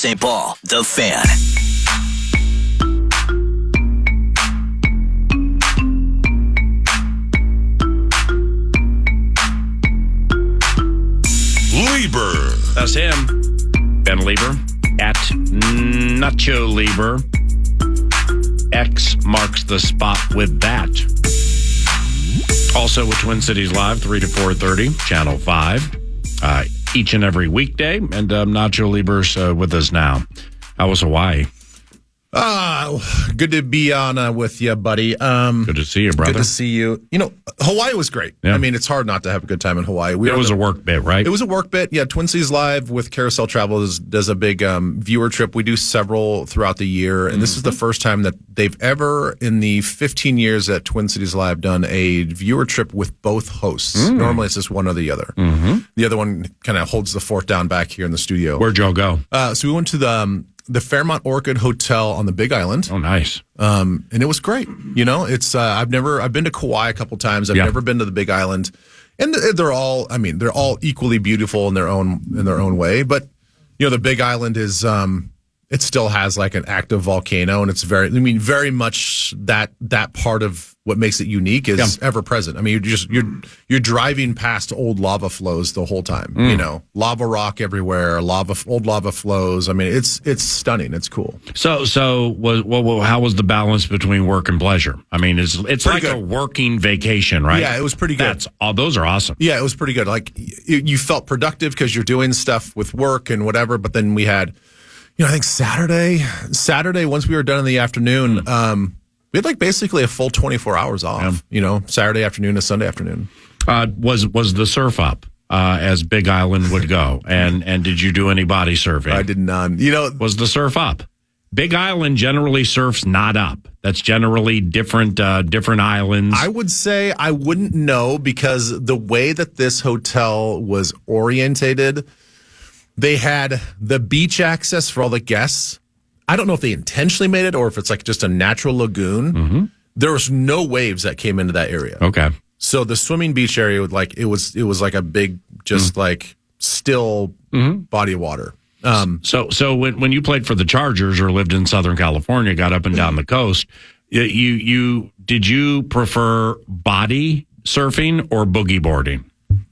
St. Paul, The Fan. Leber. That's him. Ben Leber at Nacho Leber. X marks the spot with that. Also with Twin Cities Live, 3 to 4:30, Channel 5. Each and every weekday. And Nacho Lieber's with us now. How was Hawaii? Good to be on with you, buddy. Good to see you, brother. Good to see you. You know, Hawaii was great. Yeah. I mean, it's hard not to have a good time in Hawaii. It was a work bit, right? It was a work bit. Yeah, Twin Cities Live with Carousel Travel does a big viewer trip. We do several throughout the year, and this is the first time that they've ever, in the 15 years that Twin Cities Live, done a viewer trip with both hosts. Normally, it's just one or the other. The other one kind of holds the fort down back here in the studio. Where'd y'all go? So we went to the Fairmont Orchid Hotel on the Big Island. Oh, nice. And it was great. You know, it's I've been to Kauai a couple times. I've never been to the Big Island, and they're all equally beautiful in their own way. But you know, the Big Island is it still has like an active volcano, and it's very much that part of what makes it unique is ever present. I mean, you're driving past old lava flows the whole time. You know, lava rock everywhere, old lava flows. I mean, it's stunning. It's cool. So how was the balance between work and pleasure? I mean, it's like good. a working vacation, right? Yeah, it was pretty good. Those are awesome. Yeah, it was pretty good. Like you felt productive because you're doing stuff with work and whatever. But then we had, I think Saturday, once we were done in the afternoon, we had like basically a full 24 hours off, Saturday afternoon to Sunday afternoon. Was the surf up as Big Island would go? And did you do any body surfing? I did none. Was the surf up? Big Island generally surfs not up. That's generally different islands. I would say I wouldn't know because the way that this hotel was orientated, they had the beach access for all the guests. I don't know if they intentionally made it or if it's like just a natural lagoon. There was no waves that came into that area. Okay. So the swimming beach area, it was like a big, just like still body of water. So when you played for the Chargers or lived in Southern California, got up and down the coast, did you prefer body surfing or boogie boarding?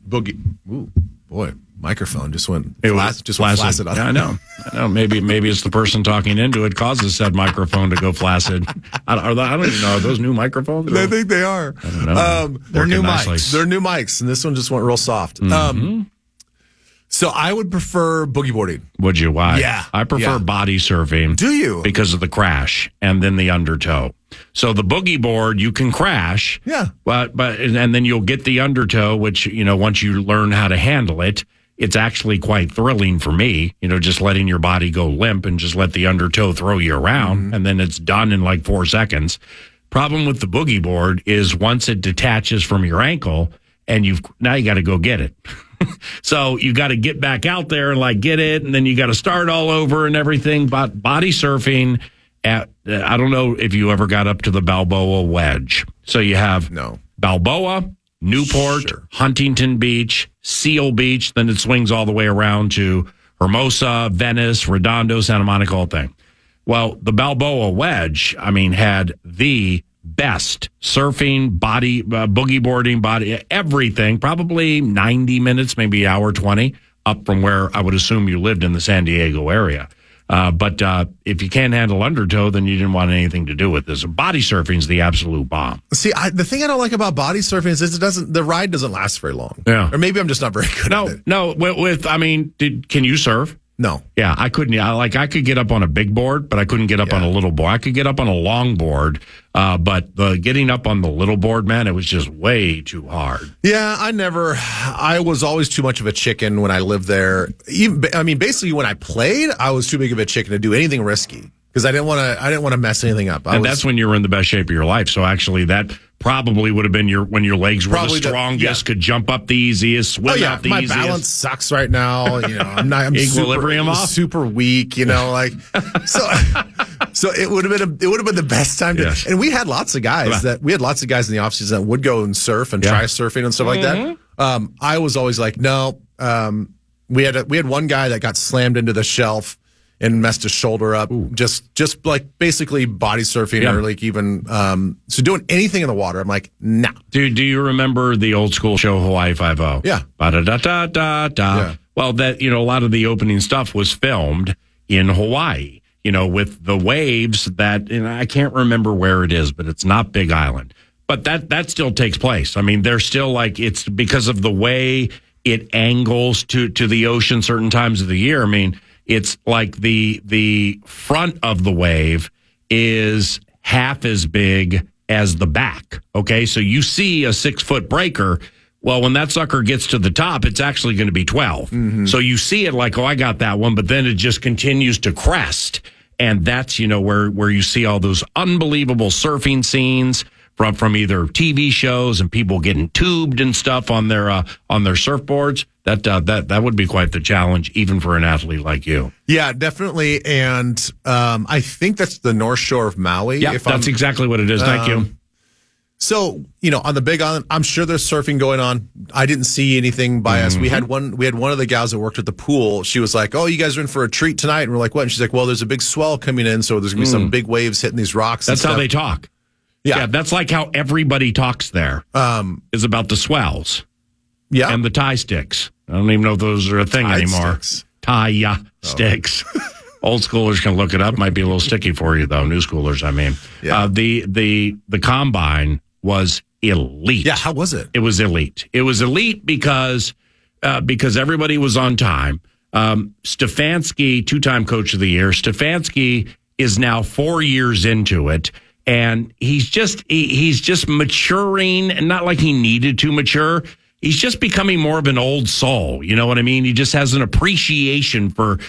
Boogie. Ooh, boy. Microphone just went flaccid. Yeah, I know. Maybe it's the person talking into it causes said microphone to go flaccid. I don't even know. Are those new microphones? I think they are. I don't know. They're new mics. They're new mics, and this one just went real soft. So I would prefer boogie boarding. Would you? Why? Yeah. I prefer body surfing. Do you? Because of the crash and then the undertow. So the boogie board, you can crash. Yeah. And then you'll get the undertow, which, once you learn how to handle it, it's actually quite thrilling for me, just letting your body go limp and just let the undertow throw you around, and then it's done in like 4 seconds. Problem with the boogie board is once it detaches from your ankle, and now you got to go get it. So you got to get back out there and like get it, and then you got to start all over and everything. But body surfing, I don't know if you ever got up to the Balboa Wedge. So you have Balboa, Newport, Huntington Beach, Seal Beach, then it swings all the way around to Hermosa, Venice, Redondo, Santa Monica, whole thing. Well, the Balboa Wedge, had the best surfing, boogie boarding, everything, probably 90 minutes, maybe an hour 20, up from where I would assume you lived in the San Diego area. But if you can't handle undertow, then you didn't want anything to do with this. Body surfing is the absolute bomb. See, the thing I don't like about body surfing is the ride doesn't last very long. Yeah. Or maybe I'm just not very good at it. No. Can you surf? No. Yeah, I couldn't. I could get up on a big board, but I couldn't get up on a little board. I could get up on a long board, but getting up on the little board, man, it was just way too hard. Yeah, I was always too much of a chicken when I lived there. Basically when I played, I was too big of a chicken to do anything risky because I didn't want to mess anything up. That's when you were in the best shape of your life. So actually that probably would have been when your legs were the strongest, could jump up the easiest, swim out the easiest. My balance sucks right now. I'm equilibrium off, super weak. So it would have been the best time to. Yes. And we had lots of guys in the off season that would go and surf and try surfing and stuff like that. I was always like, no. We had one guy that got slammed into the shelf. and messed his shoulder up. Just like basically body surfing or like even so doing anything in the water. I'm like, nah. Do you remember the old school show Hawaii 5-0? Yeah. Ba-da-da-da-da-da. Yeah. Well, that a lot of the opening stuff was filmed in Hawaii. With the waves that, I can't remember where it is, but it's not Big Island. But that still takes place. I mean, they're still like, it's because of the way it angles to the ocean certain times of the year. I mean, it's like the front of the wave is half as big as the back. Okay, so you see a 6-foot breaker. Well, when that sucker gets to the top, it's actually going to be 12. Mm-hmm. So you see it like, I got that one, but then it just continues to crest. And that's, where you see all those unbelievable surfing scenes from either TV shows and people getting tubed and stuff on their surfboards. That would be quite the challenge, even for an athlete like you. Yeah, definitely. And I think that's the North Shore of Maui. Yeah, that's exactly what it is. Thank you. So, on the Big Island, I'm sure there's surfing going on. I didn't see anything by us. We had one of the gals that worked at the pool. She was like, "Oh, you guys are in for a treat tonight." And we're like, "What?" And she's like, "Well, there's a big swell coming in, so there's going to be some big waves hitting these rocks." That's how they talk. Yeah, that's like how everybody talks there. Is about the swells. Yeah. And the tie sticks. I don't even know if those are a thing anymore. Tie sticks. Old schoolers can look it up. Might be a little sticky for you, though. New schoolers, I mean. Yeah. The combine was elite. Yeah, how was it? It was elite. It was elite because everybody was on time. Stefanski, 2-time coach of the year. Stefanski is now 4 years into it, and he's just maturing, and not like he needed to mature. He's just becoming more of an old soul. You know what I mean? He just has an appreciation for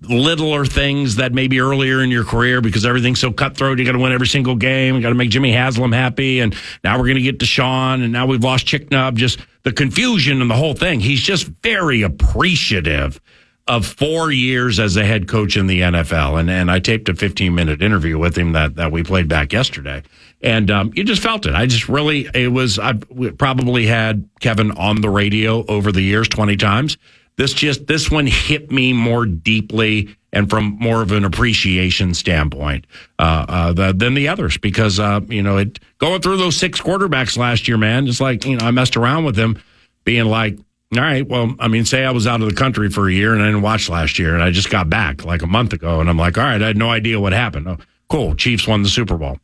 littler things that maybe earlier in your career, because everything's so cutthroat, you got to win every single game, you got to make Jimmy Haslam happy, and now we're going to get Deshaun, and now we've lost Chicknub, just the confusion and the whole thing. He's just very appreciative of 4 years as a head coach in the NFL, and I taped a 15-minute interview with him that we played back yesterday, and you just felt it. I've probably had Kevin on the radio over the years 20 times. This one hit me more deeply and from more of an appreciation standpoint than the others, because going through those 6 quarterbacks last year, man, just like I messed around with them, being like, all right, well, I mean, say I was out of the country for a year and I didn't watch last year, and I just got back like a month ago, and I'm like, all right, I had no idea what happened. Oh, cool, Chiefs won the Super Bowl.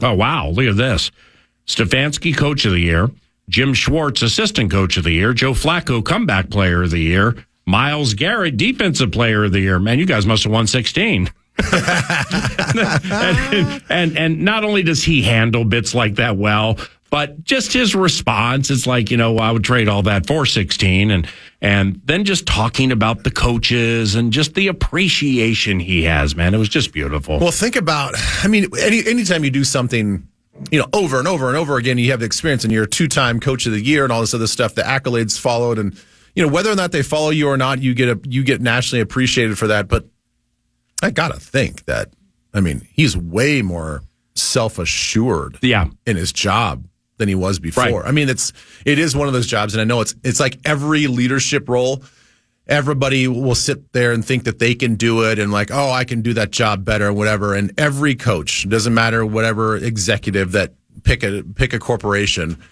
Oh wow, look at this. Stefanski, coach of the year. Jim Schwartz, assistant coach of the year. Joe Flacco, comeback player of the year. Myles Garrett, defensive player of the year. Man, you guys must have won 16. and not only does he handle bits like that well, but just his response, it's like, I would trade all that for 16. And then just talking about the coaches and just the appreciation he has, man. It was just beautiful. Well, think about, anytime you do something, over and over and over again, you have the experience, and you're a 2-time coach of the year and all this other stuff, the accolades followed, and whether or not they follow you or not, you get nationally appreciated for that. But I gotta think that, he's way more self-assured in his job than he was before. Right. It is one of those jobs, and I know it's like every leadership role. Everybody will sit there and think that they can do it, and like, oh, I can do that job better or whatever. And every coach, doesn't matter whatever executive that pick a corporation,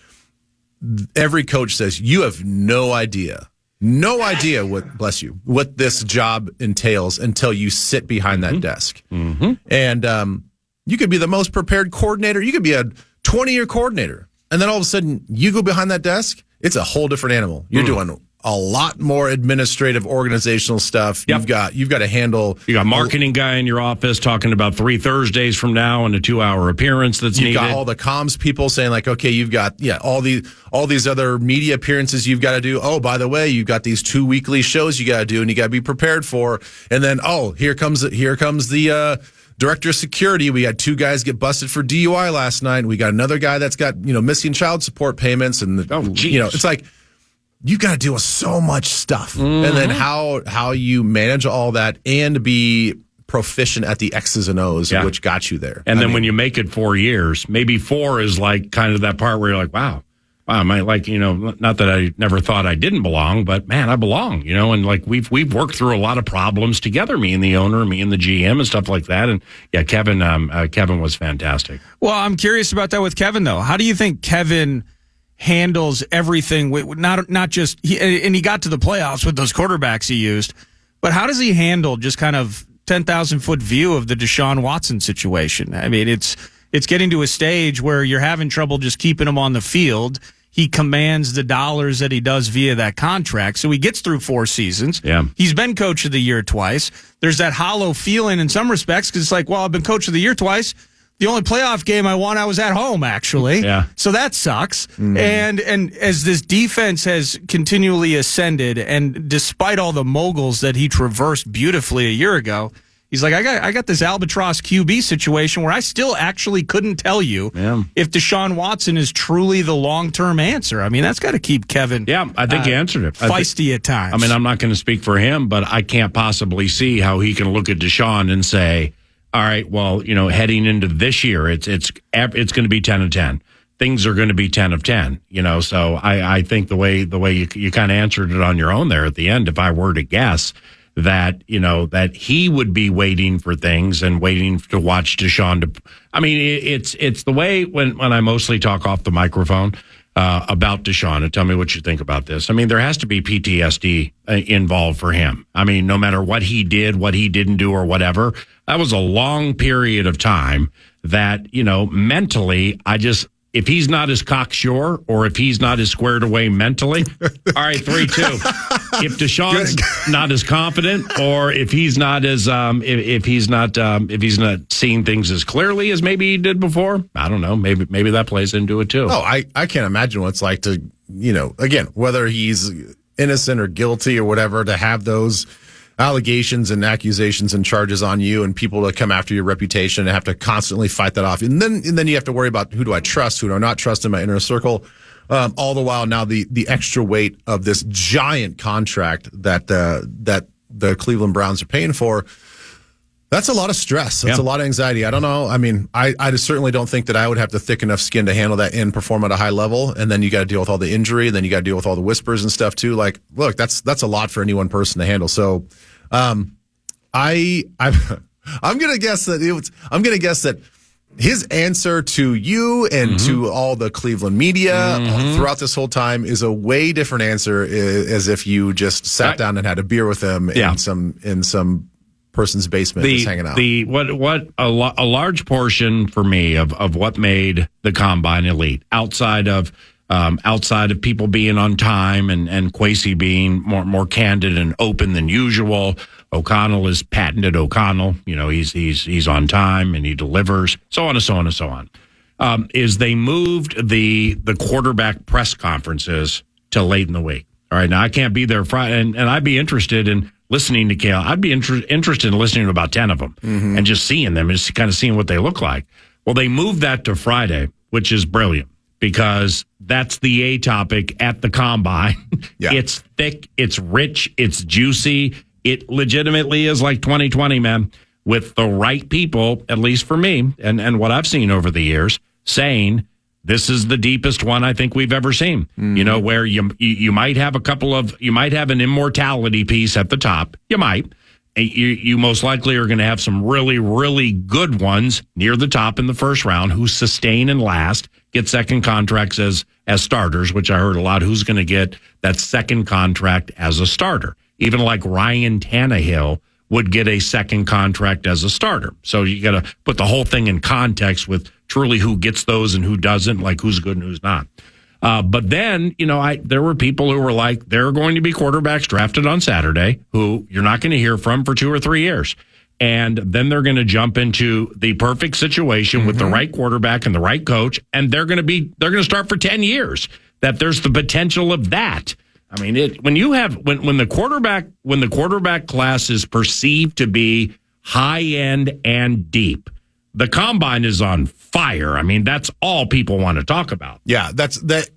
every coach says, you have no idea what this job entails until you sit behind that desk. Mm-hmm. And you could be the most prepared coordinator. You could be a 20-year coordinator. And then all of a sudden you go behind that desk. It's a whole different animal. You're doing a lot more administrative, organizational stuff. Yep. You've got to handle. You got a marketing guy in your office talking about 3 Thursdays from now and a 2-hour appearance that's needed. You've got all the comms people saying like, okay, you've got all these other media appearances you've got to do. Oh, by the way, you've got these 2 weekly shows you got to do and you got to be prepared for. And then here comes the director of security. We had 2 guys get busted for DUI last night. We got another guy that's got missing child support payments, and it's like. You've got to deal with so much stuff. Mm-hmm. And then how you manage all that and be proficient at the X's and O's, which got you there. And then when you make it 4 years, maybe 4 is like kind of that part where you're like, wow, wow, not that I never thought I didn't belong, but man, I belong, and like we've worked through a lot of problems together, me and the owner, me and the GM and stuff like that. And yeah, Kevin was fantastic. Well, I'm curious about that with Kevin, though. How do you think Kevin handles everything? Not just, he got to the playoffs with those quarterbacks he used, but how does he handle just kind of 10,000-foot view of the Deshaun Watson situation? I mean, it's getting to a stage where you're having trouble just keeping him on the field. He commands the dollars that he does via that contract. So he gets through 4 seasons. Yeah. He's been coach of the year twice. There's that hollow feeling in some respects because it's like, well, I've been coach of the year twice. The only playoff game I won, I was at home, actually. Yeah. So that sucks. And as this defense has continually ascended, and despite all the moguls that he traversed beautifully a year ago, he's like, I got this albatross QB situation where I still actually couldn't tell you if Deshaun Watson is truly the long-term answer. I mean, that's got to keep Kevin I think he answered it. Feisty at times. I mean, I'm not going to speak for him, but I can't possibly see how he can look at Deshaun and say, all right, well, heading into this year, it's going to be 10 of 10. Things are going to be 10 of 10, So I think the way you kind of answered it on your own there at the end, if I were to guess, that he would be waiting for things and waiting to watch Deshaun. I mean, it's the way when I mostly talk off the microphone about Deshaun, and tell me what you think about this. I mean, there has to be PTSD involved for him. I mean, no matter what he did, what he didn't do, or whatever, that was a long period of time that, mentally, if he's not as cocksure or if he's not as squared away mentally, all right, 3-2. If Deshaun's not as confident, or if he's not as if he's not seeing things as clearly as maybe he did before, I don't know. Maybe that plays into it too. Oh, I can't imagine what it's like to, again, whether he's innocent or guilty or whatever, to have those allegations and accusations and charges on you, and people to come after your reputation and have to constantly fight that off. And then you have to worry about, who do I trust, who do I not trust in my inner circle? All the while now the extra weight of this giant contract that the Cleveland Browns are paying for. That's a lot of stress. That's a lot of anxiety. I don't know. I mean, I certainly don't think that I would have the thick enough skin to handle that and perform at a high level. And then you got to deal with all the injury. And then you got to deal with all the whispers and stuff too. Like, look, that's a lot for any one person to handle. So, I'm gonna guess that his answer to you and to all the Cleveland media throughout this whole time is a way different answer, as if you just sat down and had a beer with him in some person's basement just hanging out. A large portion for me of what made the Combine elite, outside of people being on time and Kwesi being more candid and open than usual. O'Connell is patented O'Connell. He's on time and he delivers, so on and so on and so on. Is they moved the quarterback press conferences to late in the week. All right, now I can't be there Friday, and I'd be interested in listening to Kale. I'd be interested in listening to about 10 of them and just seeing them and just kind of seeing what they look like. Well, they moved that to Friday, which is brilliant, because that's the A topic at the Combine. Yeah. It's thick, it's rich, it's juicy. It legitimately is like 2020, man, with the right people, at least for me, and what I've seen over the years, saying this is the deepest one I think we've ever seen. Where you might have you might have an immortality piece at the top. You might. You most likely are going to have some really, really good ones near the top in the first round who sustain and last, get second contracts as starters, which I heard a lot. Who's going to get that second contract as a starter? Even like Ryan Tannehill would get a second contract as a starter. So you got to put the whole thing in context with truly who gets those and who doesn't, like who's good and who's not. But then, there were people who were like, there are going to be quarterbacks drafted on Saturday who you're not going to hear from for 2 or 3 years. And then they're going to jump into the perfect situation with the right quarterback and the right coach. And they're going to start for 10 years. That there's the potential of that. I mean, when the quarterback class is perceived to be high end and deep, the Combine is on fire. I mean, that's all people want to talk about. Yeah, that.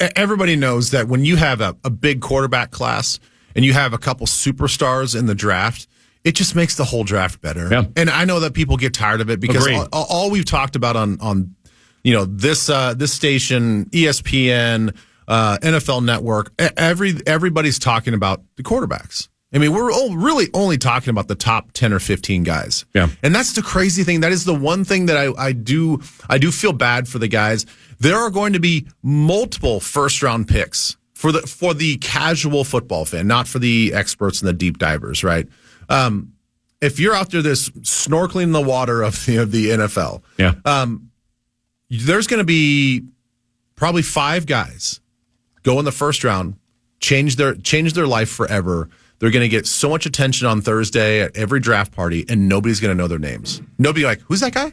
Everybody knows that when you have a big quarterback class and you have a couple superstars in the draft, it just makes the whole draft better. Yeah. And I know that people get tired of it because all we've talked about on this station, ESPN, NFL Network, everybody's talking about the quarterbacks. I mean, we're really only talking about the top 10 or 15 guys. Yeah. And that's the crazy thing. That is the one thing that I do feel bad for the guys. There are going to be multiple first-round picks for the casual football fan, not for the experts and the deep divers, right? If you're out there this snorkeling in the water of the NFL, there's going to be probably 5 guys go in the first round, change their life forever. They're going to get so much attention on Thursday at every draft party, and nobody's going to know their names. Nobody like, who's that guy?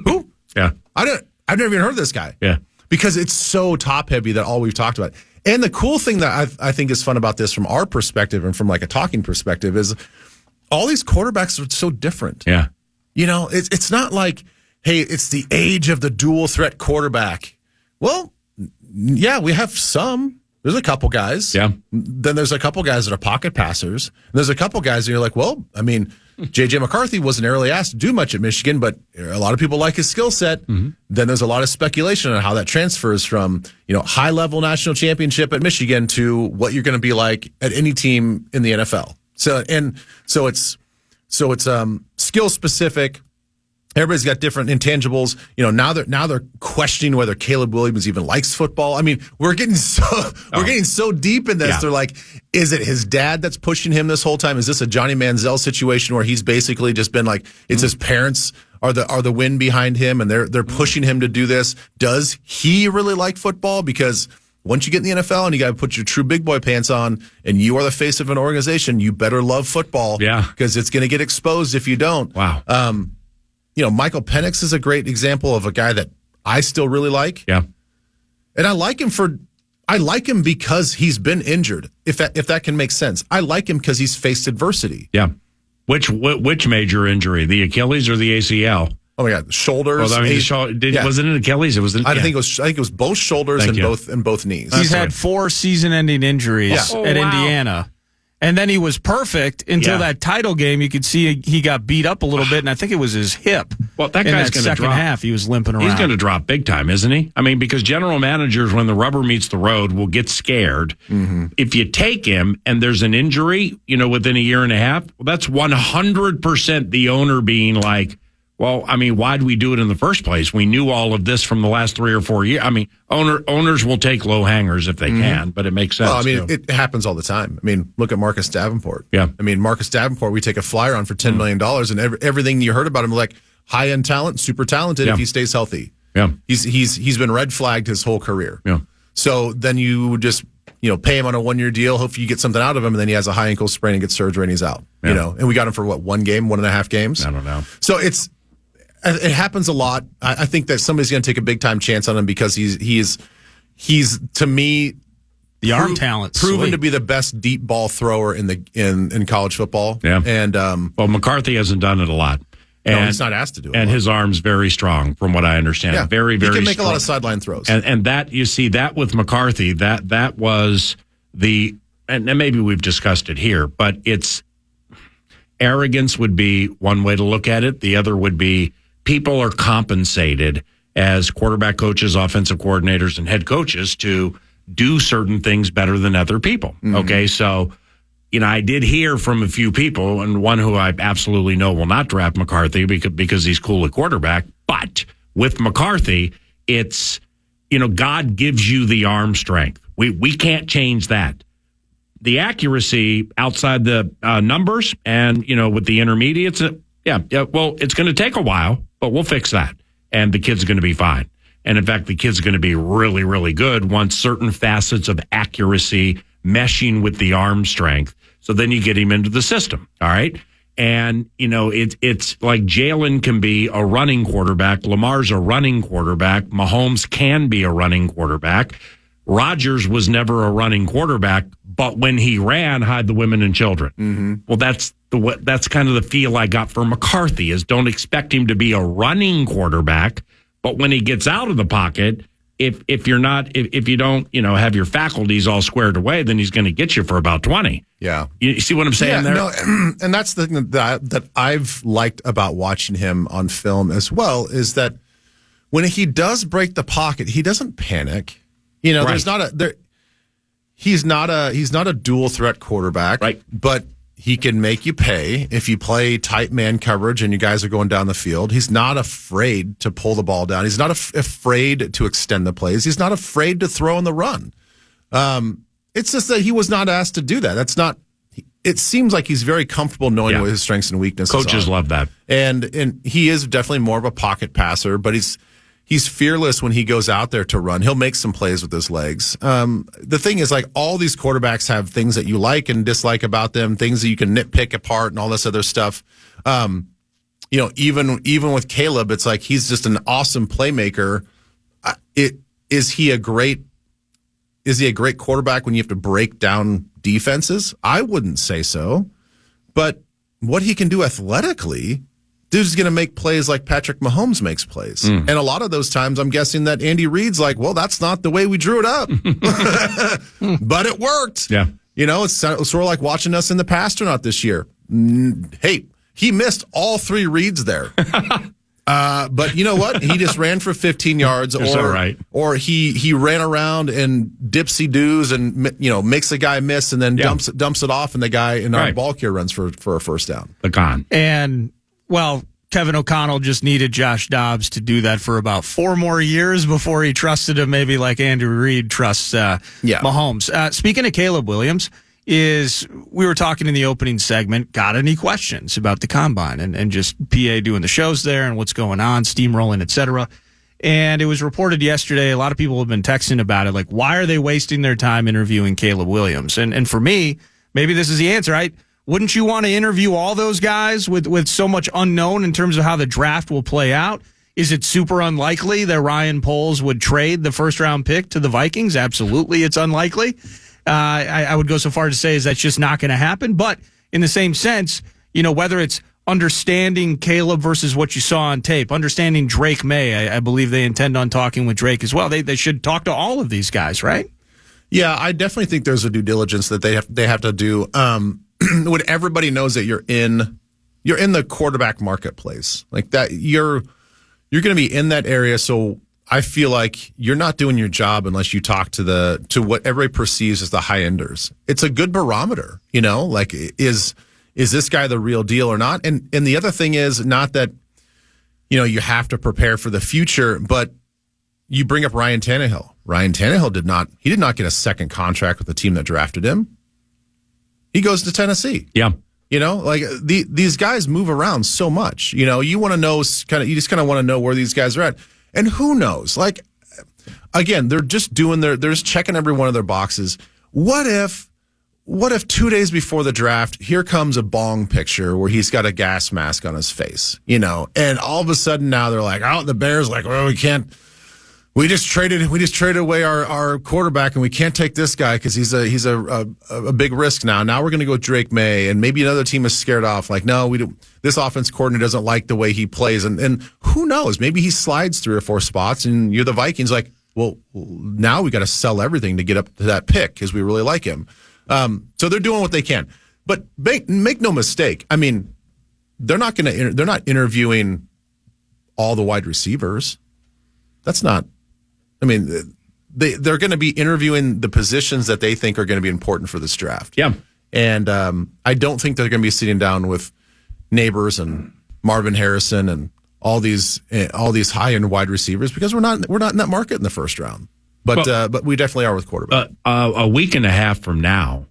Who? Yeah. I've never even heard of this guy. Yeah. Because it's so top heavy that all we've talked about. And the cool thing that I think is fun about this from our perspective and from like a talking perspective is all these quarterbacks are so different. Yeah. It's not like, hey, it's the age of the dual threat quarterback. Well, yeah, we have some. There's a couple guys. Yeah. Then there's a couple guys that are pocket passers. And there's a couple guys that you're like, well, I mean, J.J. McCarthy wasn't really asked to do much at Michigan, but a lot of people like his skill set. Mm-hmm. Then there's a lot of speculation on how that transfers from, high-level national championship at Michigan to what you're going to be like at any team in the NFL. So it's skill specific. Everybody's got different intangibles. Now they're questioning whether Caleb Williams even likes football. I mean, we're getting so deep in this. Yeah. They're like, is it his dad that's pushing him this whole time? Is this a Johnny Manziel situation where he's basically just been like, it's his parents are the wind behind him and they're pushing him to do this? Does he really like football? Because once you get in the NFL and you got to put your true big boy pants on and you are the face of an organization, you better love football. Yeah. Because it's going to get exposed if you don't. Wow. Michael Penix is a great example of a guy that I still really like. Yeah. And I like him because he's been injured. If that can make sense. I like him because he's faced adversity. Yeah. Which major injury? The Achilles or the ACL? Oh my God, shoulders. Well, I mean, was it an Achilles? It was. I think it was both shoulders and both knees. He's had 4 season-ending injuries at Indiana. And then he was perfect until that title game. You could see he got beat up a little bit, and I think it was his hip. Well, that guy's going to drop. Second half, he was limping around. He's going to drop big time, isn't he? I mean, because general managers, when the rubber meets the road, will get scared. Mm-hmm. If you take him and there's an injury, within a year and a half, well, that's 100% the owner being like, well, I mean, why did we do it in the first place? We knew all of this from the last 3 or 4 years. I mean, owners will take low hangers if they can, but it makes sense. Well, I mean, it happens all the time. I mean, look at Marcus Davenport. Yeah. I mean, Marcus Davenport, we take a flyer on for $10 million, and everything you heard about him, like high-end talent, super talented if he stays healthy. Yeah. He's been red flagged his whole career. Yeah. So then you just pay him on a 1-year deal. Hopefully you get something out of him, and then he has a high ankle sprain and gets surgery and he's out. Yeah. And we got him for what, 1.5 games? I don't know. So it happens a lot. I think that somebody's going to take a big time chance on him because he's to me the arm talent proven to be the best deep ball thrower in college football. Yeah. And well, McCarthy hasn't done it a lot. And he's not asked to do it. And his arm's very strong, from what I understand. Yeah. Very, very strong. He can make a lot of sideline throws. And that, you see, that with McCarthy, that was and maybe we've discussed it here, but it's arrogance would be one way to look at it. The other would be people are compensated as quarterback coaches, offensive coordinators, and head coaches to do certain things better than other people. Mm-hmm. Okay, so, I did hear from a few people, and one who I absolutely know will not draft McCarthy because he's cool at quarterback. But with McCarthy, it's, God gives you the arm strength. We can't change that. The accuracy outside the numbers and, with the intermediates, well, it's going to take a while, but we'll fix that. And the kid's going to be fine. And in fact, the kid's going to be really, really good once certain facets of accuracy meshing with the arm strength. So then you get him into the system. All right. And, it's like Jalen can be a running quarterback. Lamar's a running quarterback. Mahomes can be a running quarterback. Rodgers was never a running quarterback, but when he ran, hide the women and children. Mm-hmm. Well, that's kind of the feel I got for McCarthy is don't expect him to be a running quarterback, but when he gets out of the pocket, if you don't have your faculties all squared away, then he's going to get you for about 20. Yeah, you see what I'm saying there? No, and that's the thing that I've liked about watching him on film as well is that when he does break the pocket, he doesn't panic. You know, Right. he's not a dual threat quarterback, right? But he can make you pay if you play tight man coverage and you guys are going down the field. He's not afraid to pull the ball down. He's not afraid to extend the plays. He's not afraid to throw in the run. It's just that he was not asked to do that. That's not. It seems like he's very comfortable knowing what his strengths and weaknesses are. Coaches love that, and he is definitely more of a pocket passer, but he's fearless when he goes out there to run. He'll make some plays with his legs. The thing is, like, all these quarterbacks have things that you like and dislike about them, things that you can nitpick apart and all this other stuff. You know, even with Caleb, it's like he's just an awesome playmaker. Is he a great quarterback when you have to break down defenses? I wouldn't say so. But what he can do athletically, dude's going to make plays like Patrick Mahomes makes plays. And a lot of those times, I'm guessing that Andy Reid's like, well, that's not the way we drew it up. But it worked. Yeah. You know, it's sort of like watching us in the Pastronaut this year. Hey, he missed all 3 reads there. But you know what? He just ran for 15 yards, or he ran around and dipsy doos and, you know, makes the guy miss and then dumps it off, and the guy in our ball carrier runs for a first down. And well, Kevin O'Connell just needed Josh Dobbs to do that for about 4 more years before he trusted him, maybe like Andrew Reid trusts Mahomes. Speaking of Caleb Williams, we were talking in the opening segment, got any questions about the combine and just PA doing the shows there and what's going on, steamrolling, et cetera. And it was reported yesterday, a lot of people have been texting about it, like, why are they wasting their time interviewing Caleb Williams? And for me, maybe this is the answer, right? Wouldn't you want to interview all those guys with so much unknown in terms of how the draft will play out? Is it super unlikely that Ryan Poles would trade the first-round pick to the Vikings? Absolutely, it's unlikely. I would go so far to say is that's just not going to happen. But in the same sense, you know, whether it's understanding Caleb versus what you saw on tape, understanding Drake May, I believe they intend on talking with Drake as well. They should talk to all of these guys, right? Yeah, I definitely think there's a due diligence that they have to do. When everybody knows that you're in the quarterback marketplace, like that, you're going to be in that area. So I feel like you're not doing your job unless you talk to what everybody perceives as the high enders. It's a good barometer, you know, like is this guy the real deal or not? And the other thing is not that, you know, you have to prepare for the future, but you bring up Ryan Tannehill. Ryan Tannehill did not get a second contract with the team that drafted him. He goes to Tennessee. Yeah. You know, like these guys move around so much. You know, you want to know you just kind of want to know where these guys are at. And who knows? Like, again, they're just checking every one of their boxes. What if 2 days before the draft, here comes a Bong picture where he's got a gas mask on his face, you know, and all of a sudden now they're like, the Bears like, well, we just traded away our quarterback and we can't take this guy because he's a big risk now. Now we're going to go with Drake May, and maybe another team is scared off. Like, no, this offense coordinator doesn't like the way he plays, and who knows? Maybe he slides 3 or 4 spots, and you're the Vikings. Like, well, now we got to sell everything to get up to that pick because we really like him. So they're doing what they can, but make no mistake. I mean, they're not interviewing all the wide receivers. That's not. I mean, they're going to be interviewing the positions that they think are going to be important for this draft. Yeah. And I don't think they're going to be sitting down with Neighbors and Marvin Harrison and all these high-end wide receivers because we're not in that market in the first round. But we definitely are with quarterback. A week and a half from now,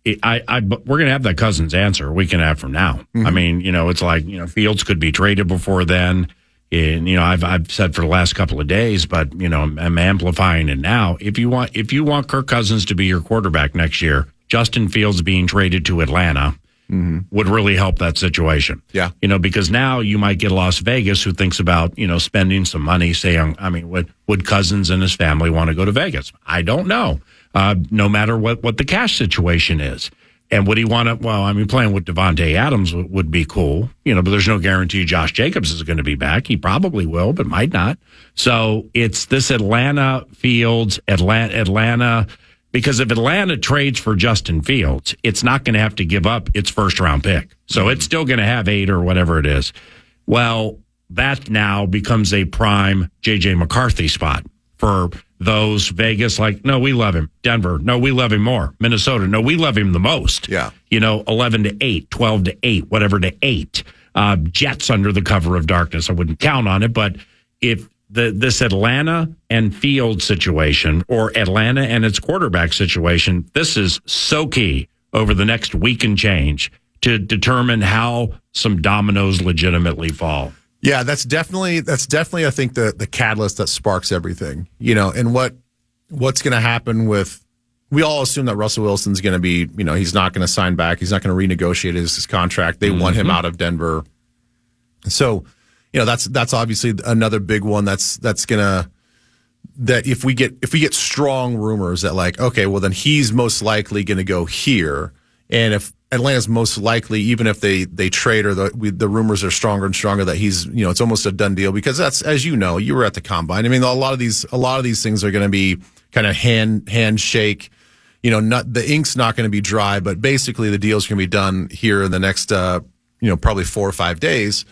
we're going to have that Cousins answer a week and a half from now. Mm-hmm. I mean, you know, it's like, you know, Fields could be traded before then. And, you know, I've said for the last couple of days, but, you know, I'm amplifying it now. If you want Kirk Cousins to be your quarterback next year, Justin Fields being traded to Atlanta would really help that situation. Yeah. You know, because now you might get Las Vegas who thinks about, you know, spending some money saying, I mean, would Cousins and his family want to go to Vegas? I don't know. No matter what the cash situation is. And would he want to? Well, I mean, playing with Devontae Adams would be cool, you know, but there's no guarantee Josh Jacobs is going to be back. He probably will, but might not. So it's this Atlanta Fields, Atlanta, because if Atlanta trades for Justin Fields, it's not going to have to give up its first round pick. So it's still going to have 8 or whatever it is. Well, that now becomes a prime J.J. McCarthy spot for those Vegas, like, no, we love him. Denver, no, we love him more. Minnesota, no, we love him the most. Yeah. 11-8, 12-8, whatever to 8. Jets under the cover of darkness. I wouldn't count on it, but if this Atlanta and field situation or Atlanta and its quarterback situation, this is so key over the next week and change to determine how some dominoes legitimately fall. Yeah, that's definitely I think the catalyst that sparks everything. And what's going to happen with, we all assume that Russell Wilson's going to be, he's not going to sign back, he's not going to renegotiate his contract. They want him out of Denver. So, that's obviously another big one that if we get strong rumors that, like, okay, well then he's most likely going to go here, and if Atlanta's most likely, even if they trade, or the rumors are stronger and stronger that he's, it's almost a done deal, because that's, as you were at the combine. I mean, a lot of these things are going to be kind of handshake. The ink's not going to be dry, but basically the deal's going to be done here in the next, probably 4 or 5 days.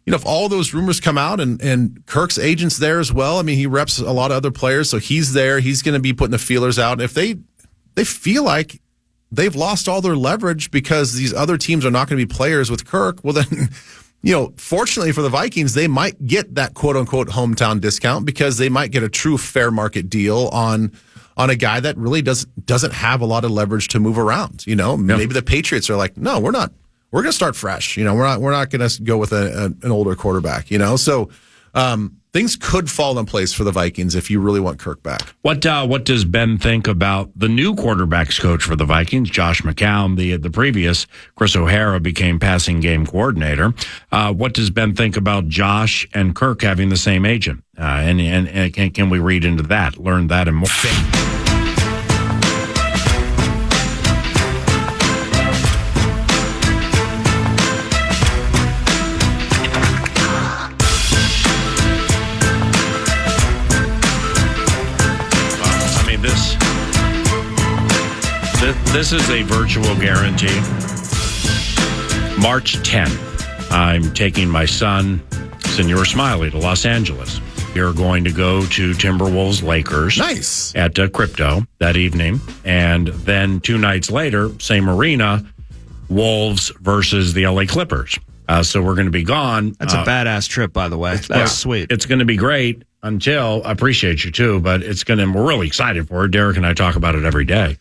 If all those rumors come out, and Kirk's agent's there as well. I mean, he reps a lot of other players, so he's there. He's going to be putting the feelers out. And if they feel like they've lost all their leverage because these other teams are not going to be players with Kirk, well then, fortunately for the Vikings, they might get that quote unquote hometown discount, because they might get a true fair market deal on a guy that really doesn't have a lot of leverage to move around. Maybe the Patriots are like, no, we're not. We're going to start fresh. We're not going to go with an older quarterback. So things could fall in place for the Vikings if you really want Kirk back. What does Ben think about the new quarterbacks coach for the Vikings, Josh McCown? The previous Chris O'Hara became passing game coordinator. What does Ben think about Josh and Kirk having the same agent? And can we read into that, learn that, and more? This is a virtual guarantee. March 10th, I'm taking my son, Senor Smiley, to Los Angeles. You're going to go to Timberwolves Lakers. Nice. At Crypto that evening. And then 2 nights later, same arena, Wolves versus the LA Clippers. So we're going to be gone. That's a badass trip, by the way. That's sweet. It's going to be great until, I appreciate you too, but we're really excited for it. Derek and I talk about it every day.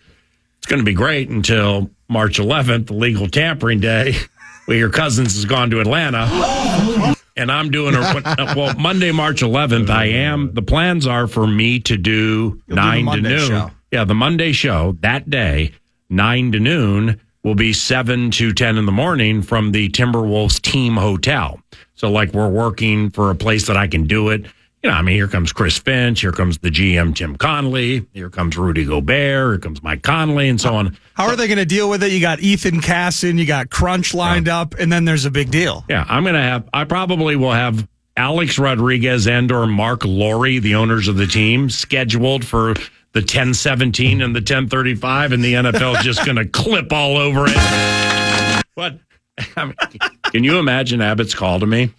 It's going to be great until March 11th, the legal tampering day, where your Cousins has gone to Atlanta. And I'm doing Monday, March 11th, the plans are for me to do 9 to noon. Show. Yeah, the Monday show that day, 9 to noon, will be 7 to 10 in the morning from the Timberwolves team hotel. So we're working for a place that I can do it. Here comes Chris Finch, here comes the GM, Tim Connolly, here comes Rudy Gobert, here comes Mike Conley, and so on. How are they going to deal with it? You got Ethan Casson, you got Crunch lined up, and then there's a big deal. Yeah, I probably will have Alex Rodriguez and/or Mark Laurie, the owners of the team, scheduled for the 10:17 and the 10:35, and the NFL just going to clip all over it. What? Can you imagine Abbott's call to me?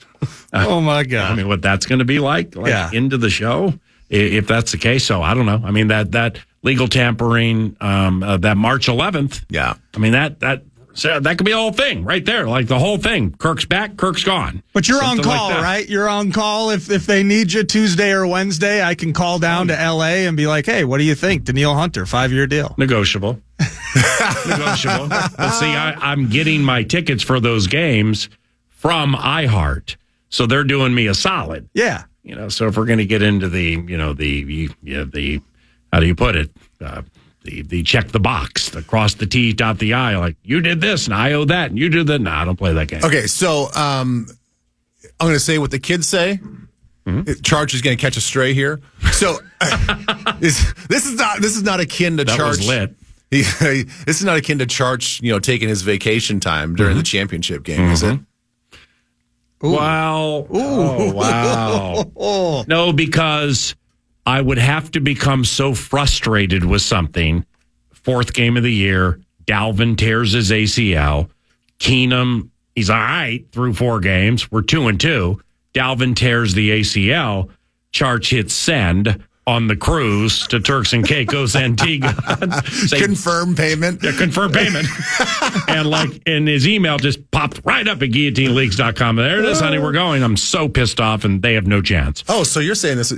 Oh my God! What that's going to be like into the show, if that's the case. So I don't know. That legal tampering, that March 11th. Yeah. That could be the whole thing right there, the whole thing. Kirk's back, Kirk's gone. But you're on call, right? You're on call. If they need you Tuesday or Wednesday, I can call down to L.A. and be like, hey, what do you think? Daniil Hunter, 5-year deal. Negotiable. Negotiable. But see, I'm getting my tickets for those games from iHeart, so they're doing me a solid. Yeah. So if we're going to get into the how do you put it? The check the box, the cross the T, dot the I, like you did this and I owe that and you did that. No, I don't play that game. Okay, so I'm going to say what the kids say. Mm-hmm. Charge is going to catch a stray here. So this is not akin to that Charge. Was lit. This is not akin to Charge, taking his vacation time during the championship game, is it? Ooh. Wow. Ooh. Oh, wow. No, because I would have to become so frustrated with something. 4th game of the year, Dalvin tears his ACL. Keenum, he's all right through 4 games. We're 2-2. Dalvin tears the ACL, Charch hits send on the cruise to Turks and Caicos, Antigua. Confirm payment. Yeah, confirm payment. And his email just popped right up at guillotineleaks.com. There it is, honey, we're going. I'm so pissed off, and they have no chance. Oh, so you're saying this,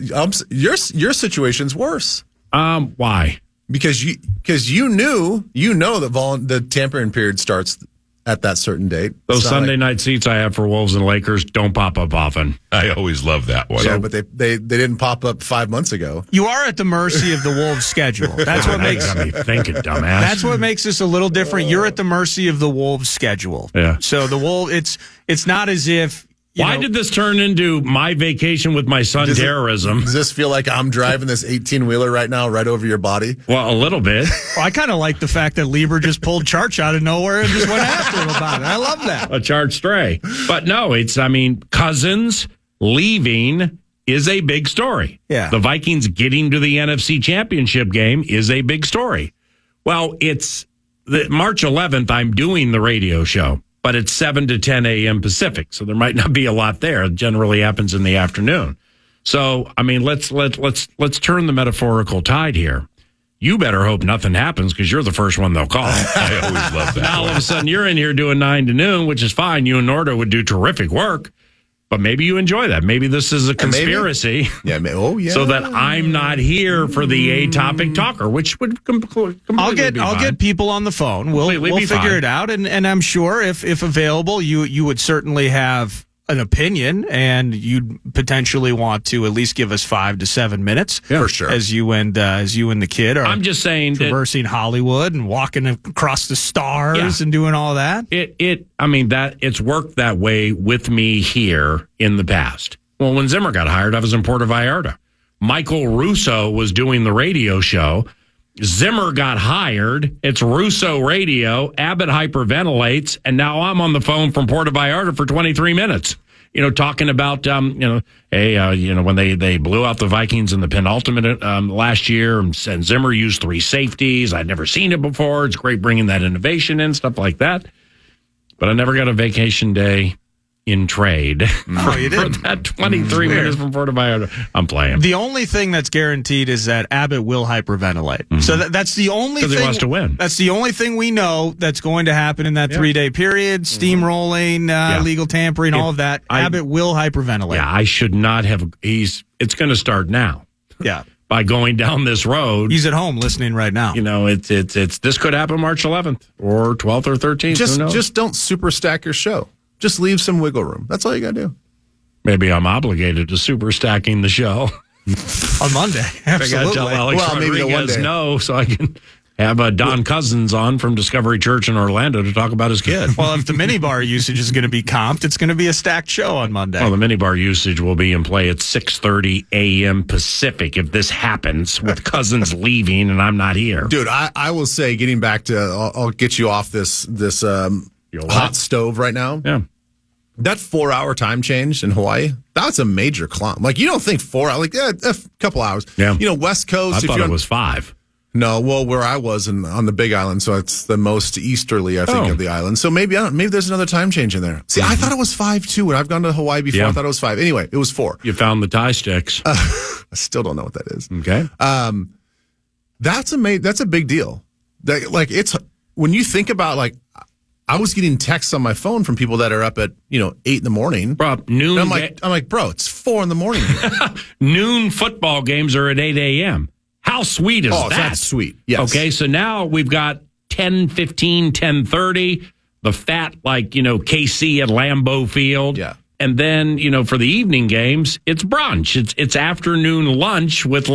your situation's worse. Why? Because you know that the tampering period starts at that certain date. Those Sunday night seats I have for Wolves and Lakers don't pop up often. I always love that one. Yeah, but they didn't pop up 5 months ago. You are at the mercy of the Wolves' schedule. That's what makes me thinking, dumbass. That's what makes this a little different. You're at the mercy of the Wolves' schedule. Yeah. So the Wolves, it's not as if. Why did this turn into my vacation with my son terrorism? Does this feel like I'm driving this 18-wheeler right now, right over your body? Well, a little bit. Well, I kind of like the fact that Leber just pulled Charch out of nowhere and just went after him about it. I love that. A Charch stray. But no, Cousins leaving is a big story. Yeah. The Vikings getting to the NFC Championship game is a big story. Well, it's March 11th, I'm doing the radio show. But it's 7 to 10 a.m. Pacific, so there might not be a lot there. It generally happens in the afternoon. So, let's turn the metaphorical tide here. You better hope nothing happens because you're the first one they'll call. I always love that. Now, all of a sudden, you're in here doing 9 to noon, which is fine. You and Nordo would do terrific work. But maybe you enjoy that. Maybe this is a conspiracy. Yeah. Oh, yeah. So that I'm not here for the atopic talker, which would completely I'll get people on the phone. We'll figure it out, and I'm sure if available, you would certainly have an opinion, and you'd potentially want to at least give us 5 to 7 minutes, for sure, as you and the kid are. I'm just saying, traversing Hollywood and walking across the stars and doing all that. It's worked that way with me here in the past. Well, when Zimmer got hired, I was in Puerto Vallarta. Michael Russo was doing the radio show. Zimmer got hired. It's Russo Radio. Abbott hyperventilates, and now I'm on the phone from Puerto Vallarta for 23 minutes. Talking about when they blew out the Vikings in the penultimate last year, and Zimmer used 3 safeties. I'd never seen it before. It's great bringing that innovation in, stuff like that. But I never got a vacation day in trade for that 23 minutes from Puerto Vallarta. I'm playing. The only thing that's guaranteed is that Abbott will hyperventilate. Mm-hmm. So that's the only thing. Because he wants to win. That's the only thing we know that's going to happen in that 3-day period. Steamrolling, legal tampering, all of that. Abbott will hyperventilate. Yeah, I should not have. It's going to start now. Yeah. By going down this road. He's at home listening right now. It's this could happen March 11th or 12th or 13th. Just don't super stack your show. Just leave some wiggle room. That's all you got to do. Maybe I'm obligated to super stacking the show. On Monday. Absolutely. I got to tell Alex Rodriguez no, so I can have Don Cousins on from Discovery Church in Orlando to talk about his kid. Well, if the minibar usage is going to be comped, it's going to be a stacked show on Monday. Well, the minibar usage will be in play at 6:30 a.m. Pacific if this happens with Cousins leaving and I'm not here. Dude, I will say, getting back to, I'll get you off this hot stove right now. Yeah. That 4-hour time change in Hawaii, that's a major climb. Like, you don't think 4 hours, a couple hours. Yeah. West Coast. I thought it was 5. No, well, where I was on the Big Island, so it's the most easterly, I think, of the island. So maybe there's another time change in there. See, I thought it was 5 too. When I've gone to Hawaii before, I thought it was 5. Anyway, it was 4. You found the tie sticks. I still don't know what that is. Okay. That's a big deal. It's when you think about, I was getting texts on my phone from people that are up at 8 in the morning. Bro, noon. I'm like, bro, it's 4 in the morning. Noon football games are at 8 a.m. How sweet is that? That's sweet. Yes. Okay, so now we've got 10:15, 10:30, the fat KC at Lambeau Field. Yeah. And then, for the evening games, it's brunch. It's afternoon lunch with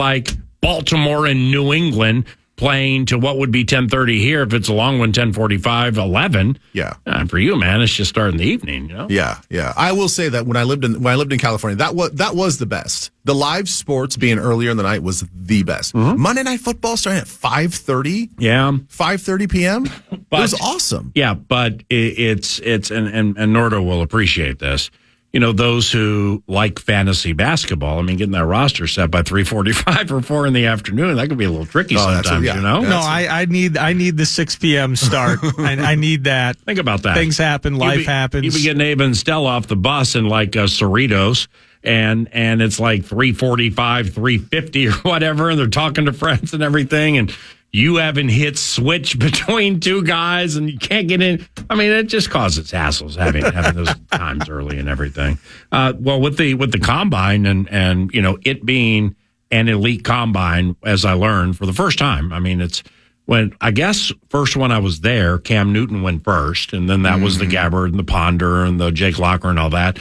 Baltimore and New England playing to what would be 10:30 here if it's a long one, 10:45, 11. Yeah. For you, man, it's just starting the evening, Yeah, yeah. I will say that when I lived in California, that was the best. The live sports being earlier in the night was the best. Mm-hmm. Monday Night Football starting at 5:30. Yeah. 5:30 p.m. It was awesome. Yeah, but it's and Nordo will appreciate this. those who like fantasy basketball, I mean, getting that roster set by 3:45 or 4 in the afternoon, that could be a little tricky sometimes, No, I need the 6 p.m. start. I need that. Think about that. Things happen, life happens. You be getting Ava and Stella off the bus in like Cerritos, and it's like 3:45, 3:50 or whatever, and they're talking to friends and everything, and you haven't hit switch between two guys and you can't get in. I mean, it just causes hassles having those times early and everything. Well, with the combine and it being an elite combine, as I learned for the first time. I mean, it's when I guess first when I was there, Cam Newton went first, and then that was the Gabbard and the Ponder and the Jake Locker and all that.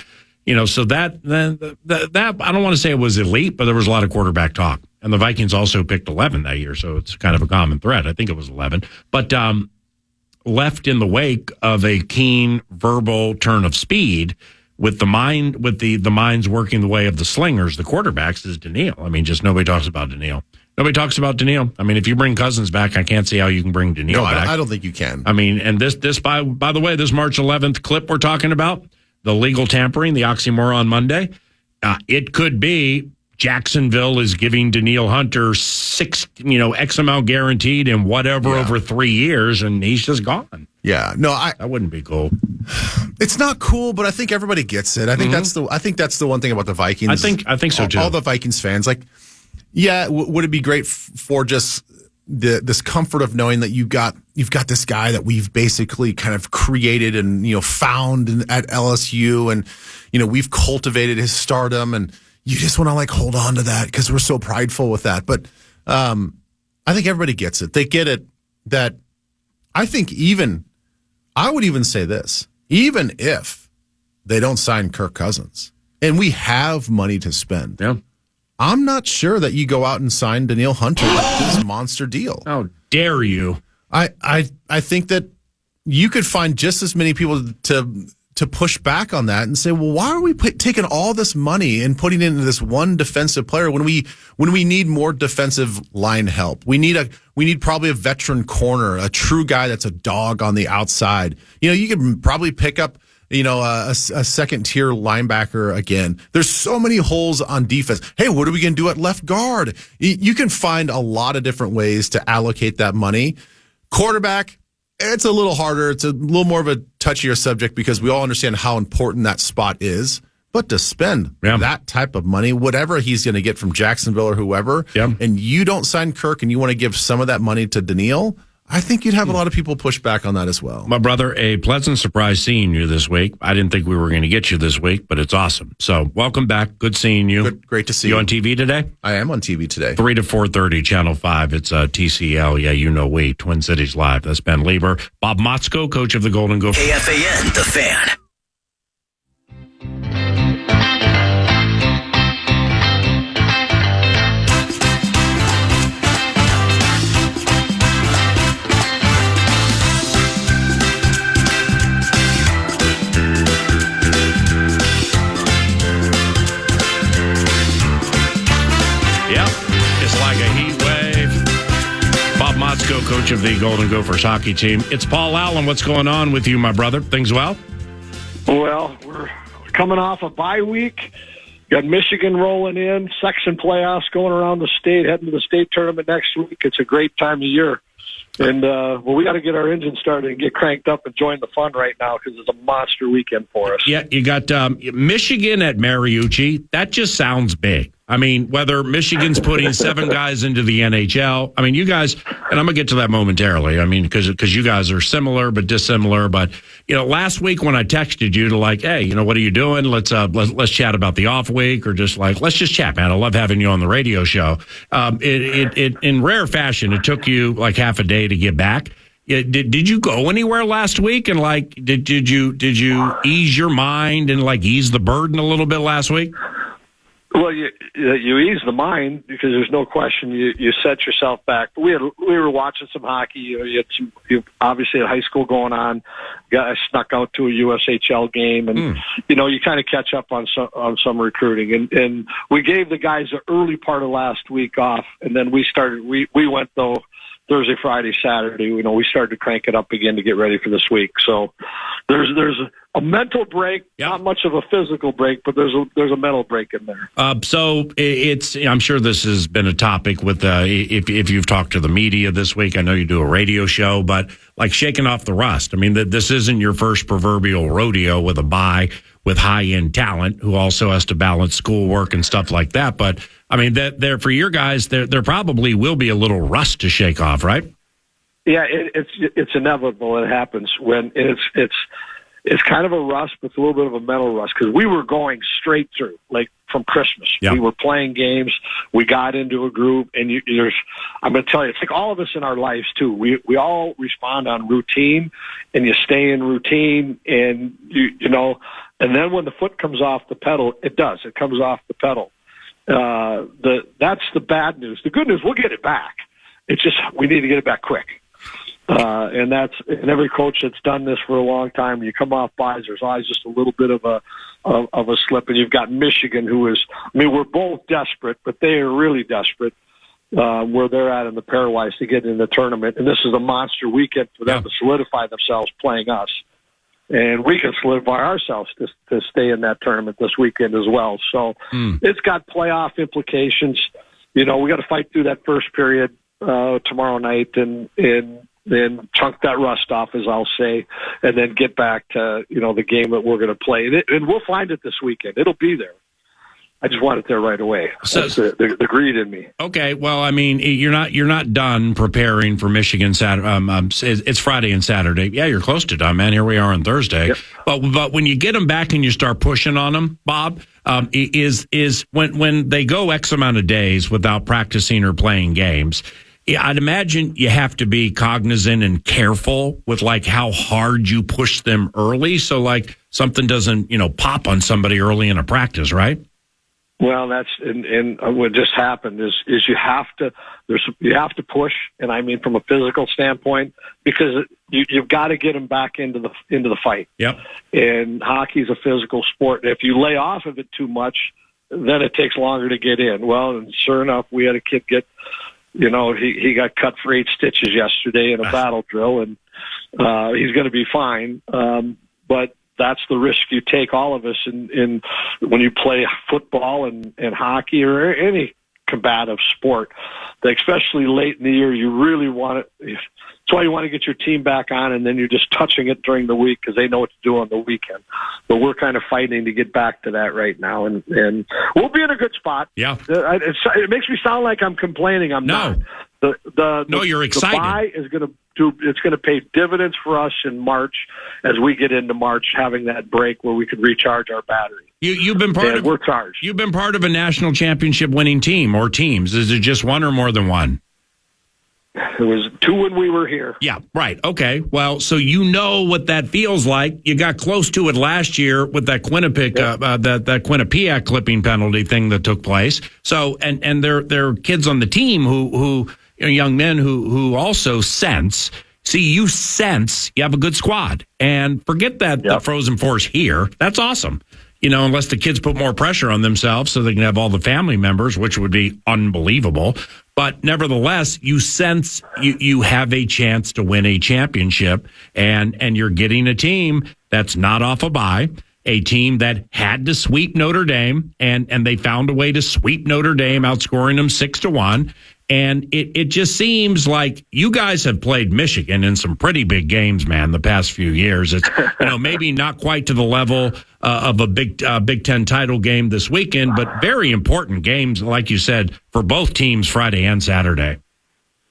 So that I don't want to say it was elite, but there was a lot of quarterback talk. And the Vikings also picked 11 that year, so it's kind of a common thread. I think it was 11. But left in the wake of a keen verbal turn of speed with the minds working the way of the slingers, the quarterbacks, is Daniil. I mean, just nobody talks about Daniil. Nobody talks about Daniil. I mean, if you bring Cousins back, I can't see how you can bring Daniil back. I don't think you can. I mean, and this by the way, this March 11th clip we're talking about, the legal tampering, the oxymoron Monday, it could be Jacksonville is giving Daniil Hunter X amount guaranteed and whatever over 3 years, and he's just gone. Yeah, no, that wouldn't be cool. It's not cool, but I think everybody gets it. I think that's the one thing about the Vikings. I think so too. All the Vikings fans, like, would it be great for just this comfort of knowing that you've got this guy that we've basically kind of created and found at LSU, and we've cultivated his stardom, and you just want to like hold on to that because we're so prideful with that. But I think everybody gets it. They get it that I think I would even say this, even if they don't sign Kirk Cousins and we have money to spend, I'm not sure that you go out and sign Daniil Hunter with this monster deal. How dare you? I think that you could find just as many people to push back on that and say, well, why are we taking all this money and putting it into this one defensive player when we need more defensive line help? We need probably a veteran corner, a true guy that's a dog on the outside. You could probably pick up a second tier linebacker again. There's so many holes on defense. Hey, what are we going to do at left guard? You can find a lot of different ways to allocate that money. Quarterback, it's a little harder. It's a little more of a touchier subject because we all understand how important that spot is. But to spend that type of money, whatever he's going to get from Jacksonville or whoever, and you don't sign Kirk and you want to give some of that money to Daniil, I think you'd have a lot of people push back on that as well. My brother, a pleasant surprise seeing you this week. I didn't think we were going to get you this week, but it's awesome. So welcome back. Good seeing you. Great to see you. You on TV today? I am on TV today. 3 to 4:30, Channel 5. It's TCL. Yeah, we. Twin Cities Live. That's Ben Leber. Bob Motzko, coach of the Golden Gopher. KFAN, The Fan. Motzko, coach of the Golden Gophers hockey team. It's Paul Allen. What's going on with you, my brother? Things well? Well, we're coming off a bye week. Got Michigan rolling in, section playoffs going around the state, heading to the state tournament next week. It's a great time of year. And, we got to get our engine started and get cranked up and join the fun right now because it's a monster weekend for us. Yeah, you got Michigan at Mariucci. That just sounds big. I mean, whether Michigan's putting 7 guys into the NHL, I mean, you guys, and I'm going to get to that momentarily. I mean, because you guys are similar but dissimilar. But, last week when I texted you to like, hey, what are you doing? Let's chat about the off week, or just like, let's just chat, man. I love having you on the radio show. It in rare fashion, it took you like half a day to get back. Did you go anywhere last week? And like, did you ease your mind and like ease the burden a little bit last week? Well, you ease the mind because there's no question you set yourself back. We were watching some hockey. You obviously had high school going on. I snuck out to a USHL game, and you kind of catch up on some recruiting. And we gave the guys the early part of last week off, and then we started. We went though Thursday, Friday, Saturday. We started to crank it up again to get ready for this week. So there's a mental break, not much of a physical break, but there's a mental break in there. So I'm sure this has been a topic with if you've talked to the media this week. I know you do a radio show, but like shaking off the rust. I mean, this isn't your first proverbial rodeo with a bye with high-end talent who also has to balance schoolwork and stuff like that. But I mean, there for your guys, there probably will be a little rust to shake off, right? Yeah, it's inevitable. It happens when it's kind of a rust, but it's a little bit of a mental rust because we were going straight through, like from Christmas. Yep. We were playing games. We got into a group, and I'm going to tell you, it's like all of us in our lives too. We all respond on routine, and you stay in routine, and you know, and then when the foot comes off the pedal, it comes off the pedal. That's the bad news. The good news, we'll get it back. It's just we need to get it back quick. And every coach that's done this for a long time, you come off buys, there's always just a little bit of a slip. And you've got Michigan, we're both desperate, but they are really desperate where they're at in the pairwise to get in the tournament. And this is a monster weekend for them to solidify themselves playing us. And we can solidify ourselves to stay in that tournament this weekend as well. So it's got playoff implications. You know, we got to fight through that first period tomorrow night and then chunk that rust off, as I'll say, and then get back to, you know, the game that we're going to play. And we'll find it this weekend. It'll be there. I just want it there right away. So, that's the greed in me. Okay, well, I mean, you're not done preparing for Michigan Saturday. It's Friday and Saturday. Yeah, you're close to done, man. Here we are on Thursday. Yep. But when you get them back and you start pushing on them, Bob, is when they go X amount of days without practicing or playing games. I'd imagine you have to be cognizant and careful with like how hard you push them early, so like something doesn't pop on somebody early in a practice, right? Well, that's and what just happened is you have to push, and I mean from a physical standpoint, because you've got to get them back into the fight. Yep. And hockey's a physical sport. If you lay off of it too much, then it takes longer to get in. Well, and sure enough, we had a kid get. He got cut for 8 stitches yesterday in a battle drill, and he's going to be fine. But that's the risk you take, all of us, in when you play football and hockey or any combative sport. Especially late in the year, you really want it. That's why you want to get your team back on, and then you're just touching it during the week because they know what to do on the weekend. But we're kind of fighting to get back to that right now, and we'll be in a good spot. Yeah, it makes me sound like I'm complaining. I'm not. No, you're excited. The buy is going to it's going to pay dividends for us in March as we get into March, having that break where we can recharge our battery. You've been part of. We're charged. You've been part of a national championship winning team or teams. Is it just one or more than one? It was 2 when we were here. Yeah, right. Okay. Well, so you know what that feels like. You got close to it last year with that that Quinnipiac clipping penalty thing that took place. So, and there are kids on the team who young men who also sense. See, you sense you have a good squad, and forget that the Frozen Four's here. That's awesome. Unless the kids put more pressure on themselves so they can have all the family members, which would be unbelievable. But nevertheless, you sense you have a chance to win a championship, and you're getting a team that's not off a bye, a team that had to sweep Notre Dame, and they found a way to sweep Notre Dame, outscoring them 6-1. And it just seems like you guys have played Michigan in some pretty big games, man, the past few years. It's maybe not quite to the level of a Big Ten title game this weekend, but very important games, like you said, for both teams Friday and Saturday.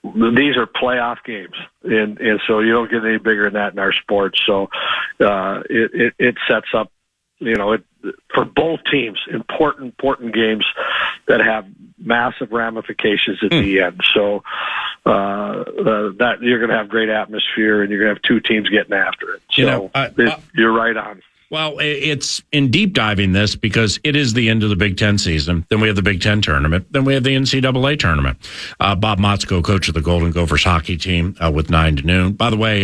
These are playoff games, and so you don't get any bigger than that in our sport. So it sets up, for both teams, important games that have massive ramifications at the end. So that you're going to have great atmosphere, and you're going to have 2 teams getting after it. So you're right on. Well, it's in deep diving this because it is the end of the Big Ten season. Then we have the Big Ten tournament. Then we have the NCAA tournament. Bob Motzko, coach of the Golden Gophers hockey team, with 9 to noon. By the way,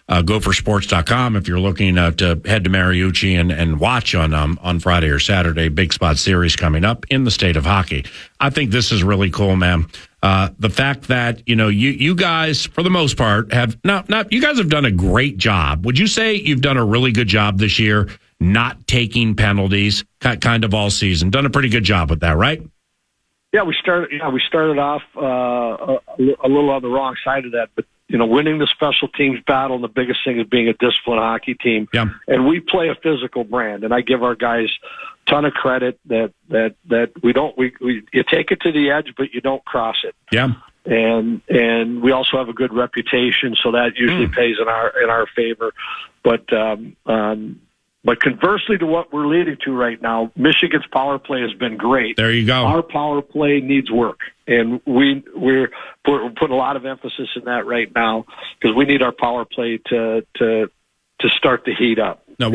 gophersports.com, if you're looking to head to Mariucci and watch on Friday or Saturday, Big Spot Series coming up in the state of hockey. I think this is really cool, man. The fact that, you guys, for the most part, you guys have done a great job. Would you say you've done a really good job this year not taking penalties kind of all season? Done a pretty good job with that, right? Yeah, we started off a little on the wrong side of that, but winning the special teams battle, and the biggest thing is being a disciplined hockey team. Yeah. And we play a physical brand, and I give our guys a ton of credit that you take it to the edge, but you don't cross it. Yeah. And we also have a good reputation, so that usually pays in our favor. But conversely to what we're leading to right now, Michigan's power play has been great. There you go. Our power play needs work, and we're putting a lot of emphasis in that right now because we need our power play to start to heat up. Now,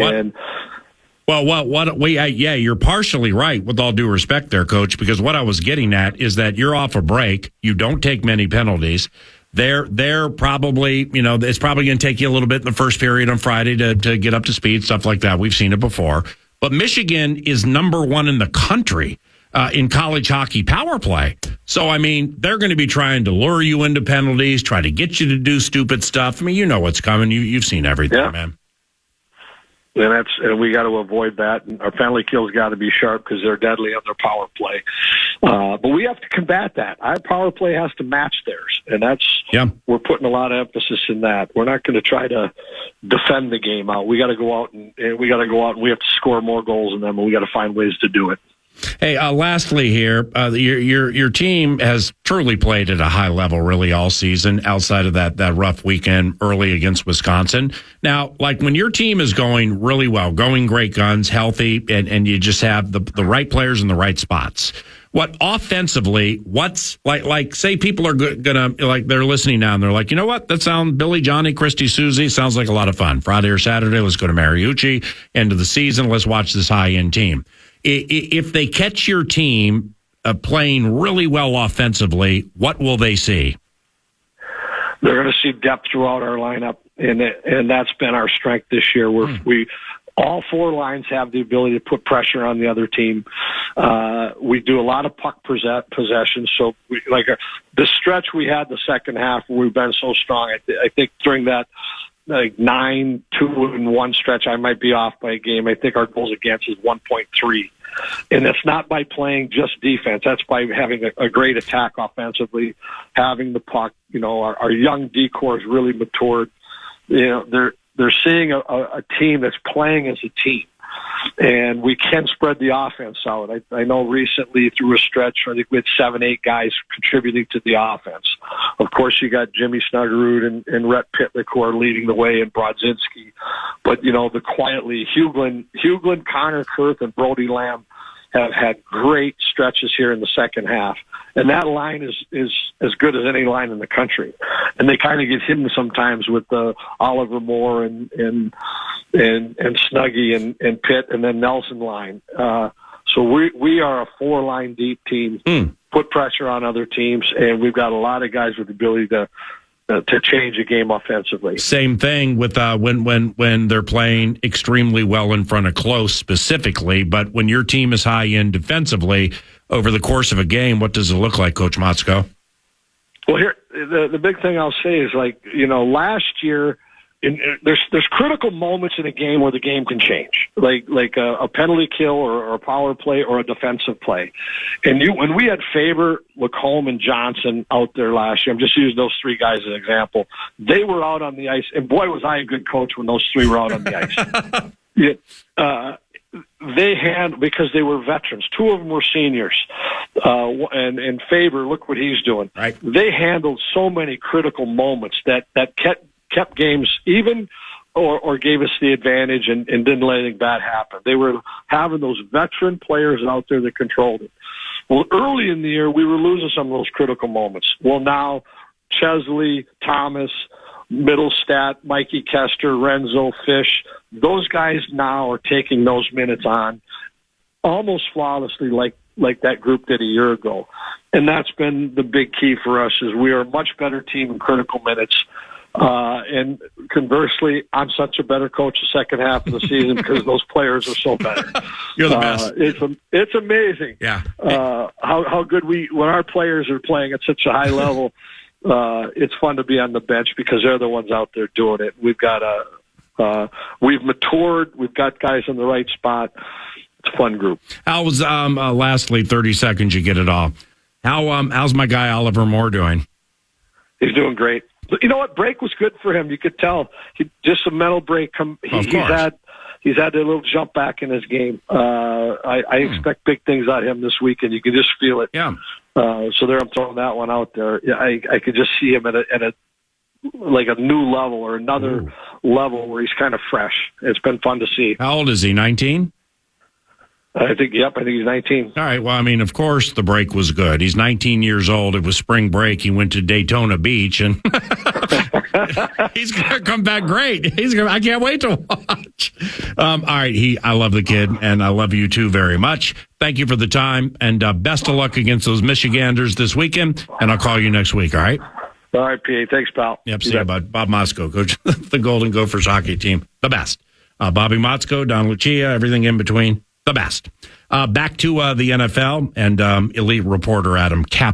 you're partially right, with all due respect there, Coach, because what I was getting at is that you're off a break. You don't take many penalties. They're probably, it's probably going to take you a little bit in the first period on Friday to get up to speed, stuff like that. We've seen it before. But Michigan is number one in the country in college hockey power play. So, they're going to be trying to lure you into penalties, try to get you to do stupid stuff. You know what's coming. You've seen everything, man. And we got to avoid that. And our penalty kills got to be sharp because they're deadly on their power play. But we have to combat that. Our power play has to match theirs, and we're putting a lot of emphasis in that. We're not going to try to defend the game out. We got to go out and we have to score more goals than them, and we got to find ways to do it. Hey, lastly here, your team has truly played at a high level really all season outside of that rough weekend early against Wisconsin. Now, like when your team is going really well, going great guns, healthy, and you just have the right players in the right spots. What offensively, what's like say people are gonna, like they're listening now and they're like, you know what, that sounds Billy, Johnny, Christy, Susie, sounds like a lot of fun. Friday or Saturday, let's go to Mariucci, end of the season, let's watch this high-end team. If they catch your team playing really well offensively, what will they see? They're going to see depth throughout our lineup, and that's been our strength this year. We all four lines have the ability to put pressure on the other team. We do a lot of puck possession, so the stretch we had the second half where we've been so strong. I think during that 9-2-1 stretch, I might be off by a game. I think our goals against is 1.3. And that's not by playing just defense. That's by having a great attack offensively, having the puck. Our young decor is really matured. They're seeing a team that's playing as a team. And we can spread the offense out. I know recently through a stretch, I think we had 7-8 guys contributing to the offense. Of course, you got Jimmy Snuggerud and Rhett Pitlick who are leading the way, and Brodzinski. But, the quietly, Hughlin, Connor Kurth, and Brody Lamb have had great stretches here in the second half. And that line is as good as any line in the country. And they kind of get hidden sometimes with Oliver Moore and Snuggie and Pitt and then Nelson line. So we are a 4-line deep team, put pressure on other teams, and we've got a lot of guys with the ability to change a game offensively. Same thing with when they're playing extremely well in front of close specifically, but when your team is high end defensively over the course of a game, what does it look like, Coach Motzko? Well, here the big thing I'll say is last year. There's critical moments in a game where the game can change, like a penalty kill or a power play or a defensive play. And when we had Faber, Lacombe, and Johnson out there last year, I'm just using those three guys as an example. They were out on the ice, and boy, was I a good coach when those three were out on the ice. They because they were veterans. Two of them were seniors, and Faber, look what he's doing. Right. They handled so many critical moments that kept games even or gave us the advantage and didn't let anything bad happen. They were having those veteran players out there that controlled it. Well, early in the year, we were losing some of those critical moments. Well, now Chesley, Thomas, Middlestat, Mikey Kester, Renzo, Fish, those guys now are taking those minutes on almost flawlessly like that group did a year ago. And that's been the big key for us is we are a much better team in critical minutes. And conversely, I'm such a better coach the second half of the season because those players are so better. You're the best. It's amazing. Yeah. How good when our players are playing at such a high level. It's fun to be on the bench because they're the ones out there doing it. We've matured. We've got guys in the right spot. It's a fun group. How's lastly, 30 seconds, you get it all. How's my guy Oliver Moore doing? He's doing great. You know what? Break was good for him. You could tell. Just a mental break. He's had a little jump back in his game. I expect big things out of him this week, and you can just feel it. Yeah. So there, I'm throwing that one out there. Yeah, I could just see him at a like a new level or another level where he's kind of fresh. It's been fun to see. How old is he? 19? I think he's 19. All right. Well, I mean, of course, the break was good. He's 19 years old. It was spring break. He went to Daytona Beach, and he's going to come back great. I can't wait to watch. All right. I love the kid, and I love you too very much. Thank you for the time, and best of luck against those Michiganders this weekend. And I'll call you next week. All right. All right, PA. Thanks, pal. Yep. See you, bud. Bob Motzko, coach of the Golden Gophers hockey team. The best. Bobby Motzko, Don Lucia, everything in between. The best. Back to the NFL and elite reporter Adam Cap.